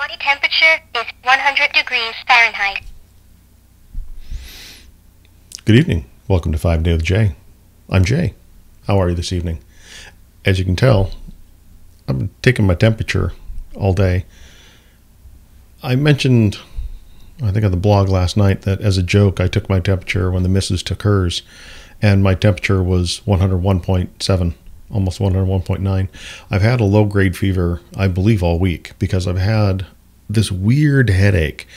body temperature is 100 degrees Fahrenheit. Good evening. Welcome to 5 Day with Jay. I'm Jay. How are you this evening? As you can tell, I've been taking my temperature all day. I mentioned, I think on the blog last night, that as a joke, I took my temperature when the missus took hers, and my temperature was 101.7, almost 101.9. I've had a low-grade fever, I believe, all week because I've had this weird headache.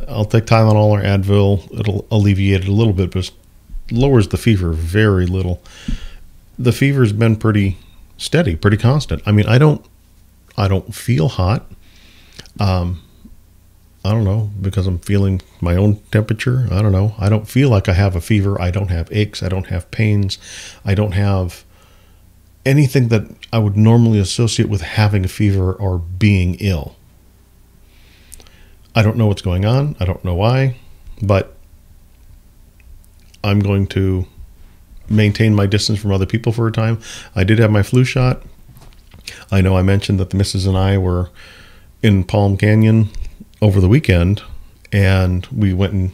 I'll take Tylenol or Advil. It'll alleviate it a little bit, but it lowers the fever very little. The fever's been pretty steady, pretty constant. I mean, I don't feel hot. I don't know, because I'm feeling my own temperature. I don't know. I don't feel like I have a fever. I don't have aches. I don't have pains. I don't have anything that I would normally associate with having a fever or being ill. I don't know what's going on. I don't know why, but I'm going to maintain my distance from other people for a time. I did have my flu shot. I know I mentioned that the missus and I were in Palm Canyon over the weekend, and we went and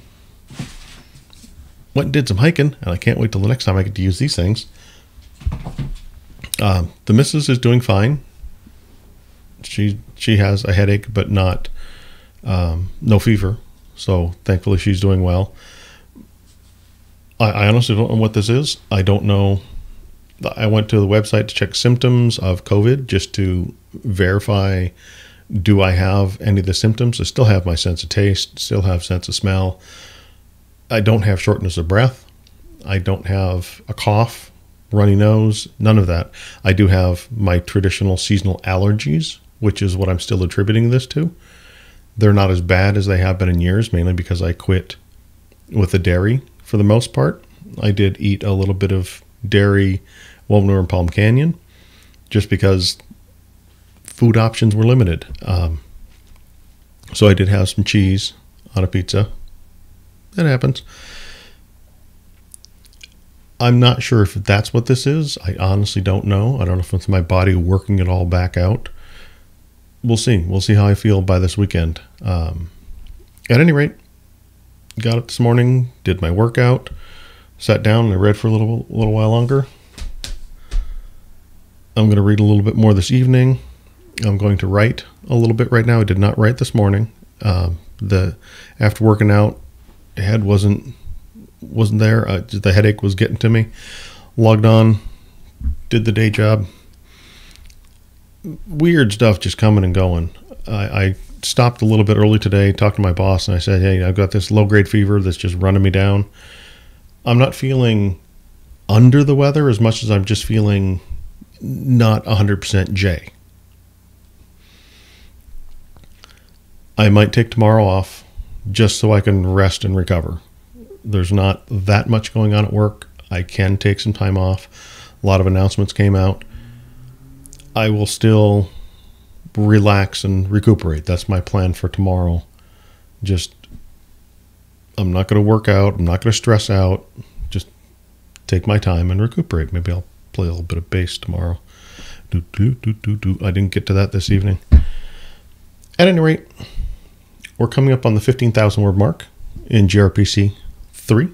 did some hiking, and I can't wait till the next time I get to use these things. The missus is doing fine. She has a headache, but not no fever, so thankfully she's doing well. I honestly don't know what this is. I don't know. I went to the website to check symptoms of COVID just to verify, do I have any of the symptoms? I still have my sense of taste, still have sense of smell. I don't have shortness of breath. I don't have a cough, runny nose, none of that. I do have my traditional seasonal allergies, which is what I'm still attributing this to. They're not as bad as they have been in years, mainly because I quit with the dairy for the most part. I did eat a little bit of dairy while we were in Palm Canyon, just because food options were limited. So I did have some cheese on a pizza. That happens. I'm not sure if that's what this is. I honestly don't know. I don't know if it's my body working it all back out. We'll see. We'll see how I feel by this weekend. At any rate, got up this morning, did my workout, sat down, and I read for a little while longer. I'm going to read a little bit more this evening. I'm going to write a little bit right now. I did not write this morning. After working out, the head wasn't there. The headache was getting to me. Logged on, did the day job. Weird stuff just coming and going. I stopped a little bit early today, talked to my boss, and I said, hey, I've got this low-grade fever that's just running me down. I'm not feeling under the weather as much as I'm just feeling not 100% Jay. I might take tomorrow off just so I can rest and recover. There's not that much going on at work. I can take some time off. A lot of announcements came out. I will still relax and recuperate. That's my plan for tomorrow. I'm not going to work out. I'm not going to stress out. Just take my time and recuperate. Maybe I'll play a little bit of bass tomorrow. I didn't get to that this evening. At any rate, we're coming up on the 15,000 word mark in gRPC 3.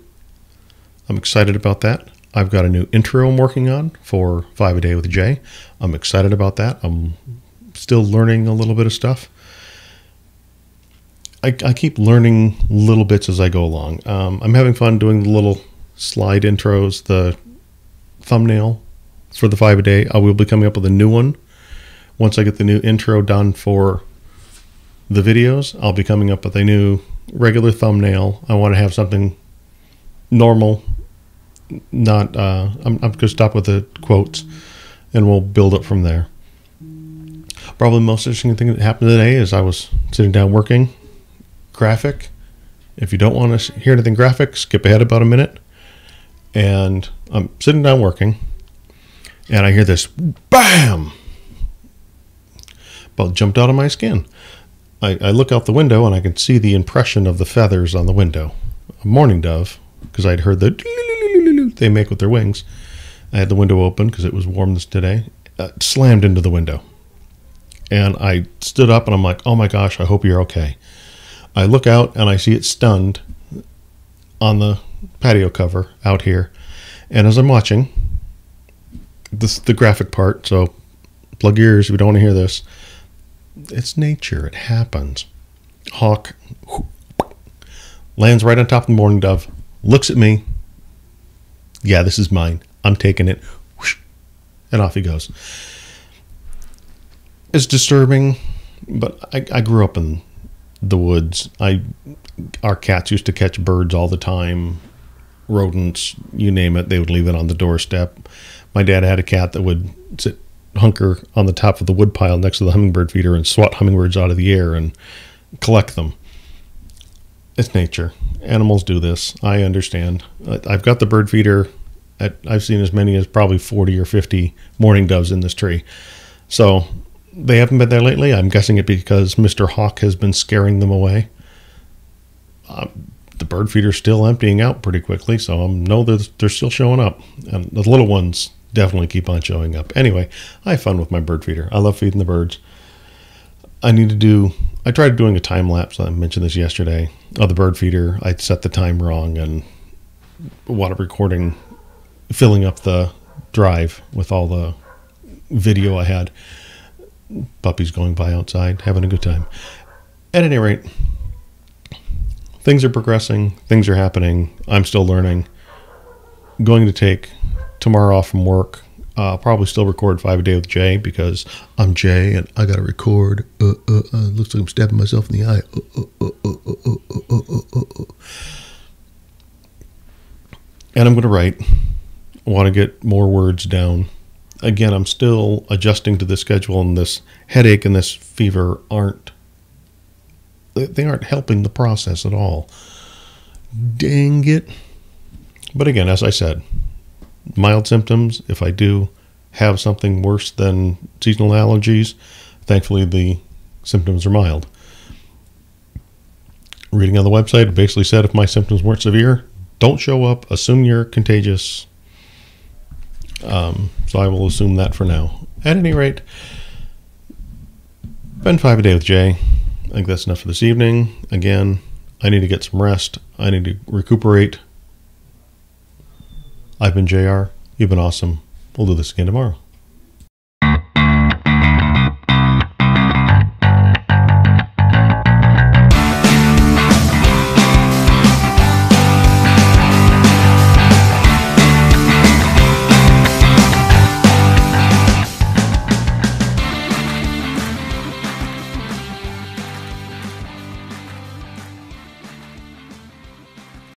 I'm excited about that. I've got a new intro I'm working on for 5 a Day with Jay. I'm excited about that. I'm still learning a little bit of stuff. I keep learning little bits as I go along. I'm having fun doing the little slide intros, the thumbnail for the 5 a Day. I will be coming up with a new one. Once I get the new intro done for the videos, I'll be coming up with a new regular thumbnail. I want to have something normal. Not I'm going to stop with the quotes, and we'll build up from there. Probably the most interesting thing that happened today is I was sitting down working. Graphic. If you don't want to hear anything graphic, skip ahead about a minute. And I'm sitting down working, and I hear this BAM! About jumped out of my skin. I look out the window, and I can see the impression of the feathers on the window. A mourning dove, because I'd heard the they make with their wings. I had the window open because it was warm today. Slammed into the window. And I stood up and I'm like, oh my gosh, I hope you're okay. I look out and I see it stunned on the patio cover out here. And as I'm watching, this the graphic part, so plug your ears if you don't want to hear this. It's nature. It happens. Hawk lands right on top of the mourning dove, looks at me. Yeah, this is mine. I'm taking it. Whoosh, and off he goes. It's disturbing, but I grew up in the woods. Our cats used to catch birds all the time, rodents, you name it. They would leave it on the doorstep. My dad had a cat that would hunker on the top of the wood pile next to the hummingbird feeder and swat hummingbirds out of the air and collect them. It's nature. Animals do this. I understand. I've got the bird feeder. I've seen as many as probably 40 or 50 mourning doves in this tree. So they haven't been there lately. I'm guessing it because Mr. Hawk has been scaring them away. The bird feeder's still emptying out pretty quickly, so I know they're still showing up. And the little ones definitely keep on showing up. Anyway, I have fun with my bird feeder. I love feeding the birds. I tried doing a time lapse. I mentioned this yesterday of the bird feeder. I set the time wrong and wound up recording, filling up the drive with all the video I had. Puppies going by outside, having a good time. At any rate, things are progressing. Things are happening. I'm still learning. Going to take tomorrow off from work. Probably still record 5 a day with Jay because I'm Jay and I got to record. Looks like I'm stabbing myself in the eye. And I'm going to write. I want to get more words down. Again, I'm still adjusting to the schedule, and this headache and this fever aren't helping the process at all. Dang it. But again, as I said, mild symptoms. If I do have something worse than seasonal allergies, thankfully the symptoms are mild. Reading on the website, it basically said if my symptoms weren't severe, don't show up, assume you're contagious. So I will assume that for now. At any rate, been 5 a day with Jay. I think that's enough for this evening. Again, I need to get some rest. I need to recuperate. I've been JR. You've been awesome. We'll do this again tomorrow.